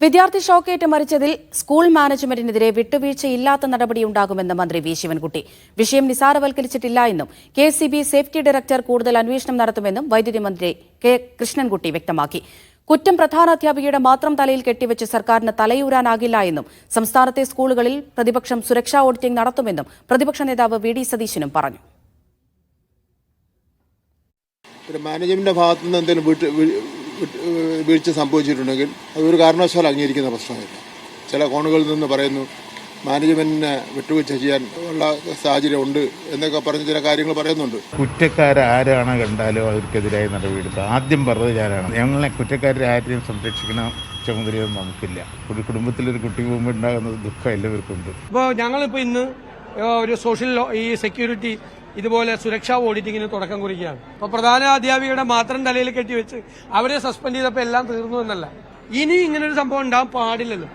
വിദ്യാർത്ഥി ഷോക്കേറ്റ് മരിച്ചതിൽ സ്കൂൾ മാനേജ്മെന്റിനെതിരെ വിട്ടുവീഴ്ചയില്ലാത്ത നടപടിയുണ്ടാകുമെന്ന് മന്ത്രി വി ശിവൻകുട്ടി. വിഷയം നിസാരവൽക്കരിച്ചിട്ടില്ല എന്നും കെഎസ്ഇബി സേഫ്റ്റി ഡയറക്ടർ കൂടുതൽ അന്വേഷണം നടത്തുമെന്നും വൈദ്യുതി മന്ത്രി കെ കൃഷ്ണൻകുട്ടി വ്യക്തമാക്കി. കുറ്റം പ്രധാനാധ്യാപികയുടെ മാത്രം തലയിൽ കെട്ടിവെച്ച് സർക്കാരിന് തലയൂരാനാകില്ല എന്നും സംസ്ഥാനത്തെ സ്കൂളുകളിൽ പ്രതിപക്ഷം സുരക്ഷാ ഓഡിറ്റിംഗ് നടത്തുമെന്നും പ്രതിപക്ഷ നേതാവ് വി ഡി സതീശനും പറഞ്ഞു. മാനേജ്മെന്റിന്റെ ഭാഗത്തുനിന്ന് എന്തെങ്കിലും വീഴ്ച സംഭവിച്ചിട്ടുണ്ടെങ്കിൽ അതൊരു കാരണവശാലും അംഗീകരിക്കുന്ന പ്രശ്നമില്ല. ചില കോണുകളിൽ നിന്ന് പറയുന്നു മാനേജ്മെന്റിനെ വിട്ടുവീഴ്ച ചെയ്യാൻ ഉള്ള സാഹചര്യം ഉണ്ട് എന്നൊക്കെ പറഞ്ഞ് ചില കാര്യങ്ങൾ പറയുന്നുണ്ട്. കുറ്റക്കാരാരാണ് കണ്ടാലും അവർക്കെതിരായി നടപടിയെടുക്കുക. ആദ്യം പറഞ്ഞത് ഞാനാണ്. ഞങ്ങളെ കുറ്റക്കാരെ ആരെയും സംരക്ഷിക്കുന്ന ചുമതലയൊന്നും നമുക്കില്ല. ഒരു കുടുംബത്തിലൊരു കുട്ടി പോകുമ്പോൾ ഉണ്ടാകുന്ന ദുഃഖം എല്ലാവർക്കുണ്ട്. ഇപ്പോൾ ഞങ്ങളിപ്പോൾ ഇന്ന് ഒരു സോഷ്യൽ ഈ സെക്യൂരിറ്റി ഇതുപോലെ സുരക്ഷാ ഓഡിറ്റിങ്ങിന് തുടക്കം കുറിക്കുകയാണ്. അപ്പോൾ പ്രധാന അധ്യാപികയുടെ മാത്രം തലയിൽ കെട്ടിവെച്ച് അവരെ സസ്പെൻഡ് ചെയ്തപ്പോൾ എല്ലാം തീർന്നു എന്നല്ല. ഇനി ഇങ്ങനൊരു സംഭവം ഉണ്ടാകാൻ പാടില്ലല്ലോ.